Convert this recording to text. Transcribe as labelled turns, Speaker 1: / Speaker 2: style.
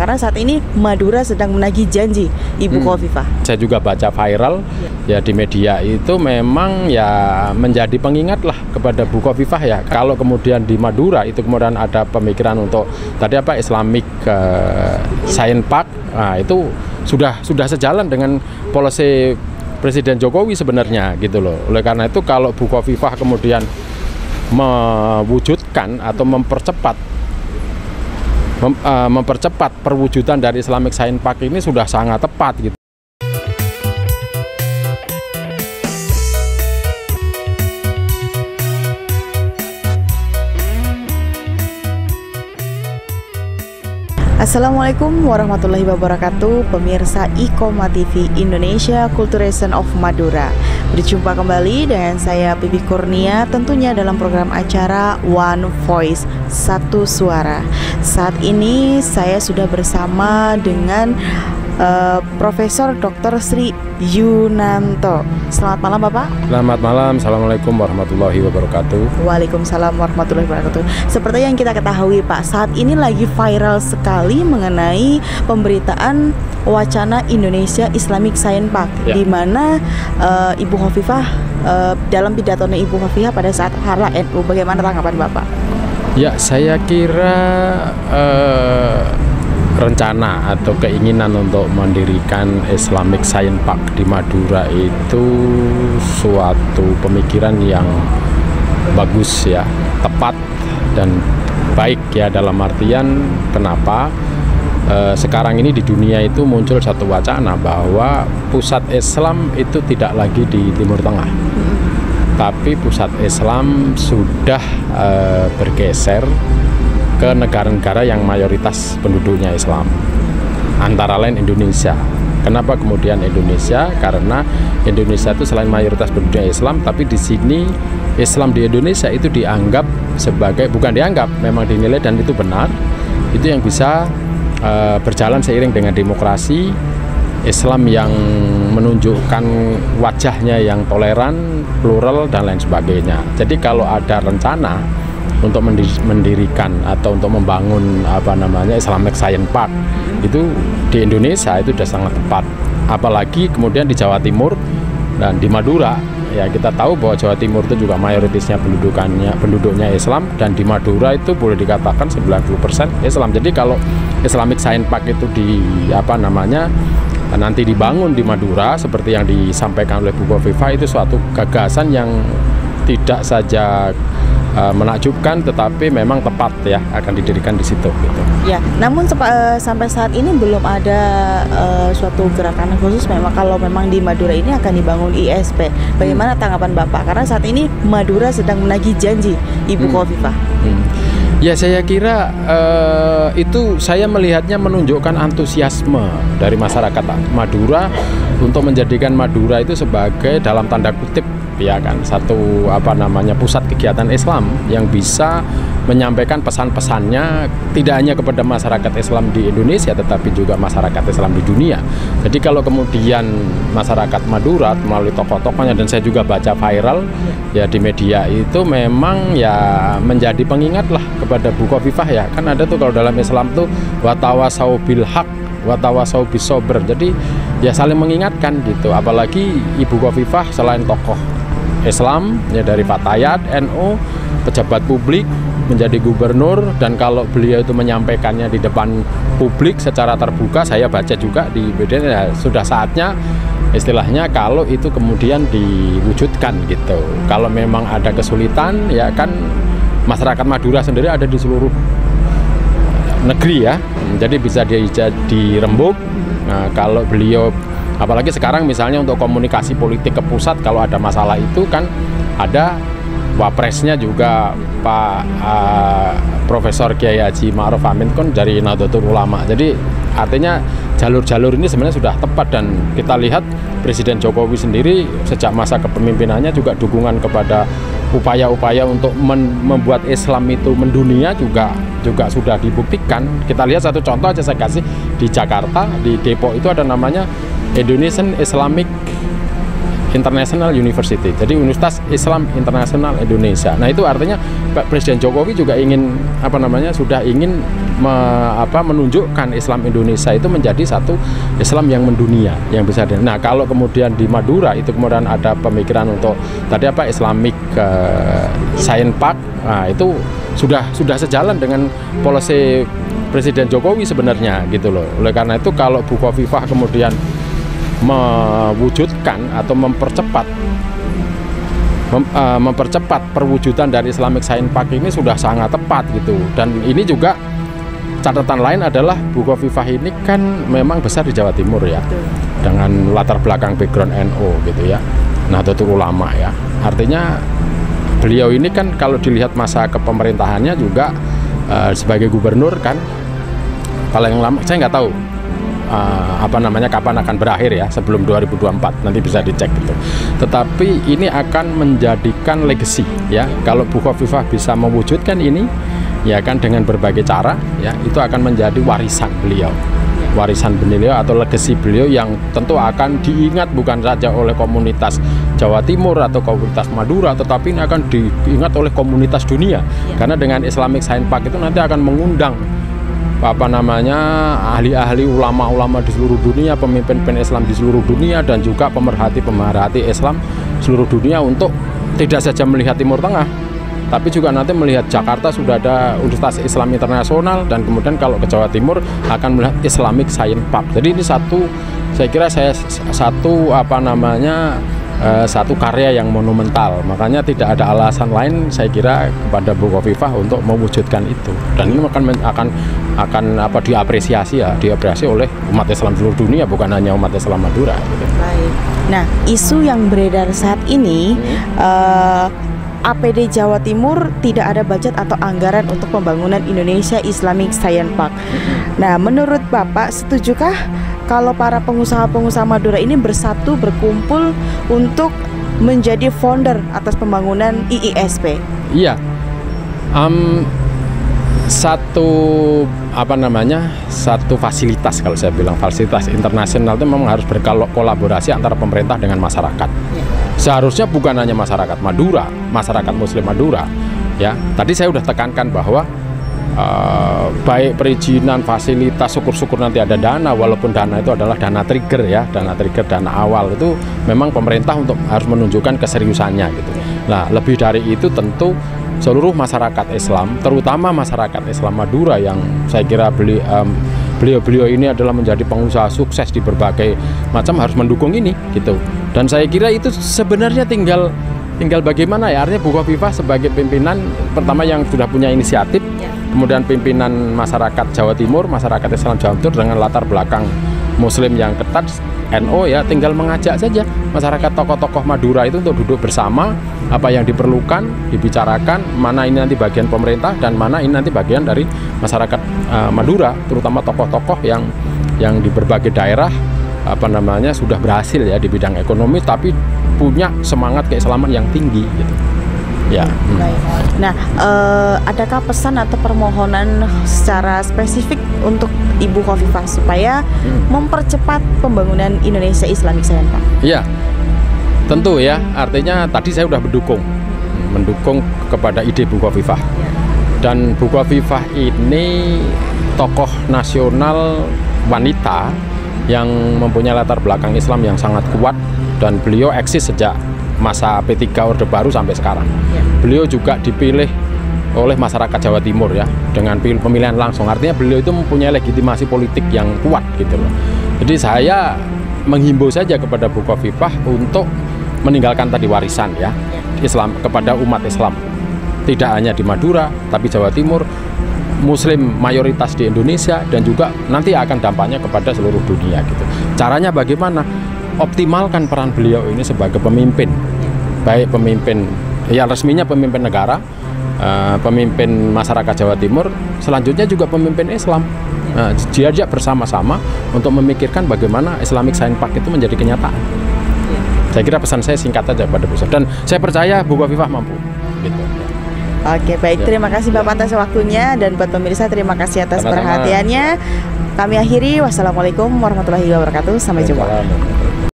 Speaker 1: Karena saat ini Madura sedang menagih janji Ibu Khofifah.
Speaker 2: Saya juga baca viral ya di media itu, memang ya menjadi pengingat lah kepada Bu Khofifah ya. Kalau kemudian di Madura itu kemudian ada pemikiran untuk tadi apa Islamic Science Park, nah itu sudah sejalan dengan polisi Presiden Jokowi sebenarnya gitu loh. Oleh karena itu kalau Bu Khofifah kemudian mewujudkan atau mempercepat perwujudan dari Islamic Science Park ini sudah sangat tepat gitu.
Speaker 1: Assalamualaikum warahmatullahi wabarakatuh, pemirsa Iqomah TV Indonesia Culturation of Madura. Berjumpa kembali dengan saya Bibi Kurnia, tentunya dalam program acara One Voice, Satu Suara. Saat ini saya sudah bersama dengan Profesor Dr. Sri Yunanto. Selamat malam Bapak.
Speaker 2: Selamat malam, Assalamualaikum warahmatullahi wabarakatuh.
Speaker 1: Waalaikumsalam warahmatullahi wabarakatuh. Seperti yang kita ketahui Pak, saat ini lagi viral sekali mengenai pemberitaan wacana Indonesia Islamic Science Park, di mana Ibu Khofifah dalam pidatonya Ibu Khofifah pada saat Harlah NU. Bagaimana tanggapan Bapak?
Speaker 2: Ya, saya kira rencana atau keinginan untuk mendirikan Islamic Science Park di Madura itu suatu pemikiran yang bagus ya, tepat dan baik ya, dalam artian kenapa sekarang ini di dunia itu muncul satu wacana bahwa pusat Islam itu tidak lagi di Timur Tengah, tapi pusat Islam sudah bergeser ke negara-negara yang mayoritas penduduknya Islam, antara lain Indonesia. Kenapa kemudian Indonesia? Karena Indonesia itu selain mayoritas penduduknya Islam, tapi di sini Islam di Indonesia itu dianggap sebagai, bukan dianggap, memang dinilai dan itu benar, itu yang bisa berjalan seiring dengan demokrasi, Islam yang menunjukkan wajahnya yang toleran, plural dan lain sebagainya. Jadi kalau ada rencana untuk mendirikan atau untuk membangun Islamic Science Park itu di Indonesia itu sudah sangat tepat. Apalagi kemudian di Jawa Timur dan di Madura, ya kita tahu bahwa Jawa Timur itu juga mayoritasnya penduduknya Islam, dan di Madura itu boleh dikatakan 90% Islam. Jadi kalau Islamic Science Park itu nanti dibangun di Madura seperti yang disampaikan oleh Bu Khofifah, itu suatu gagasan yang tidak saja menakjubkan, tetapi memang tepat ya, akan didirikan di situ gitu.
Speaker 1: Ya, namun sampai saat ini belum ada suatu gerakan khusus memang kalau memang di Madura ini akan dibangun ISP. Bagaimana tanggapan Bapak? Karena saat ini Madura sedang menagih janji Ibu Khofifah.
Speaker 2: Ya, saya kira itu saya melihatnya menunjukkan antusiasme dari masyarakat Madura untuk menjadikan Madura itu sebagai dalam tanda kutip ya kan satu pusat kegiatan Islam yang bisa menyampaikan pesan-pesannya tidak hanya kepada masyarakat Islam di Indonesia tetapi juga masyarakat Islam di dunia. Jadi kalau kemudian masyarakat Madura melalui tokoh-tokohnya, dan saya juga baca viral ya di media itu, memang ya menjadi pengingat lah kepada Bu Khofifah ya. Kan ada tuh kalau dalam Islam tuh watawasau bil haq, watawasau bis sabr. Jadi ya saling mengingatkan gitu. Apalagi Ibu Khofifah selain tokoh Islam ya dari Fatayat, NU, pejabat publik, menjadi gubernur, dan kalau beliau itu menyampaikannya di depan publik secara terbuka, saya baca juga di media ya, sudah saatnya istilahnya kalau itu kemudian diwujudkan gitu. Kalau memang ada kesulitan ya kan, masyarakat Madura sendiri ada di seluruh negeri ya, jadi bisa dirembuk. Nah, kalau beliau apalagi sekarang misalnya untuk komunikasi politik ke pusat, kalau ada masalah itu kan ada wapresnya juga Pak Profesor Kiai Haji Ma'ruf Amin kan dari Nahdlatul Ulama. Jadi artinya jalur-jalur ini sebenarnya sudah tepat, dan kita lihat Presiden Jokowi sendiri sejak masa kepemimpinannya juga dukungan kepada upaya-upaya untuk membuat Islam itu mendunia juga sudah dibuktikan. Kita lihat satu contoh aja saya kasih, di Jakarta, di Depok itu ada namanya Indonesian Islamic International University, jadi Universitas Islam Internasional Indonesia. Nah itu artinya Pak Presiden Jokowi juga ingin sudah ingin menunjukkan Islam Indonesia itu menjadi satu Islam yang mendunia, yang bisa. Nah kalau kemudian di Madura itu kemudian ada pemikiran untuk tadi Islamic Science Park, nah itu sudah sejalan dengan polisi Presiden Jokowi sebenarnya gitu loh. Oleh karena itu kalau Bu Khofifah kemudian mewujudkan atau mempercepat perwujudan dari Islamic Science Park ini sudah sangat tepat gitu. Dan ini juga catatan lain adalah Bu Khofifah ini kan memang besar di Jawa Timur ya, dengan latar belakang background NU gitu ya, Nahdlatul Ulama ya. Artinya beliau ini kan kalau dilihat masa kepemerintahannya juga sebagai gubernur kan paling lama, saya nggak tahu kapan akan berakhir ya, sebelum 2024 nanti bisa dicek gitu. Tetapi ini akan menjadikan legacy ya, kalau Bu Khofifah bisa mewujudkan ini ya kan dengan berbagai cara ya, itu akan menjadi warisan beliau atau legacy beliau yang tentu akan diingat bukan saja oleh komunitas Jawa Timur atau komunitas Madura, tetapi ini akan diingat oleh komunitas dunia karena dengan Islamic Science Park itu nanti akan mengundang ahli-ahli ulama-ulama di seluruh dunia, pemimpin Islam di seluruh dunia, dan juga pemerhati Islam seluruh dunia untuk tidak saja melihat Timur Tengah, tapi juga nanti melihat Jakarta sudah ada Universitas Islam Internasional, dan kemudian kalau ke Jawa Timur akan melihat Islamic Science Park. Jadi ini satu karya yang monumental, makanya tidak ada alasan lain saya kira kepada Bu Khofifah untuk mewujudkan itu, dan ini akan diapresiasi oleh umat Islam seluruh dunia, bukan hanya umat Islam Madura gitu.
Speaker 1: Baik. Nah, isu yang beredar saat ini APD Jawa Timur tidak ada budget atau anggaran untuk pembangunan Indonesia Islamic Science Park. Nah, menurut Bapak, setujukah kalau para pengusaha-pengusaha Madura ini bersatu berkumpul untuk menjadi founder atas pembangunan IISP? Iya,
Speaker 2: satu fasilitas, kalau saya bilang fasilitas internasional itu memang harus berkolaborasi antara pemerintah dengan masyarakat. Seharusnya bukan hanya masyarakat Madura, masyarakat Muslim Madura. Ya, tadi saya sudah tekankan bahwa baik perizinan, fasilitas, syukur-syukur nanti ada dana, walaupun dana itu adalah dana trigger ya, dana awal itu memang pemerintah harus menunjukkan keseriusannya gitu. Nah, lebih dari itu tentu seluruh masyarakat Islam, terutama masyarakat Islam Madura yang saya kira beliau ini adalah menjadi pengusaha sukses di berbagai macam, harus mendukung ini gitu. Dan saya kira itu sebenarnya tinggal bagaimana ya, artinya Bu Khofifah sebagai pimpinan pertama yang sudah punya inisiatif, kemudian pimpinan masyarakat Jawa Timur, masyarakat Islam Jawa Timur dengan latar belakang Muslim yang ketat, NU ya, tinggal mengajak saja masyarakat, tokoh-tokoh Madura itu untuk duduk bersama, apa yang diperlukan dibicarakan, mana ini nanti bagian pemerintah dan mana ini nanti bagian dari masyarakat Madura, terutama tokoh-tokoh yang di berbagai daerah sudah berhasil ya di bidang ekonomi, tapi punya semangat keislaman yang tinggi gitu. Ya.
Speaker 1: Nah, adakah pesan atau permohonan secara spesifik untuk Ibu Khofifah supaya mempercepat pembangunan Indonesia Islamic Science Park?
Speaker 2: Iya, tentu ya. Artinya tadi saya sudah mendukung kepada ide Bu Khofifah. Dan Bu Khofifah ini tokoh nasional wanita yang mempunyai latar belakang Islam yang sangat kuat, dan beliau eksis sejak masa P3 Orde Baru sampai sekarang. Beliau juga dipilih oleh masyarakat Jawa Timur ya, dengan pemilihan langsung. Artinya beliau itu mempunyai legitimasi politik yang kuat gitu loh. Jadi saya menghimbau saja kepada Bu Khofifah untuk meninggalkan tadi warisan ya Islam kepada umat Islam. Tidak hanya di Madura, tapi Jawa Timur, Muslim mayoritas di Indonesia, dan juga nanti akan dampaknya kepada seluruh dunia gitu. Caranya bagaimana? Optimalkan peran beliau ini sebagai pemimpin, baik pemimpin ya resminya pemimpin negara, pemimpin masyarakat Jawa Timur, selanjutnya juga pemimpin Islam. Diajak bersama-sama untuk memikirkan bagaimana Islamic Science Park itu menjadi kenyataan. Saya kira pesan saya singkat saja pada Bu, dan saya percaya Bu Khofifah mampu gitu.
Speaker 1: Oke, baik, terima kasih Bapak atas waktunya, dan buat pemirsa terima kasih atas perhatiannya. Kami akhiri, wassalamualaikum warahmatullahi wabarakatuh, sampai jumpa.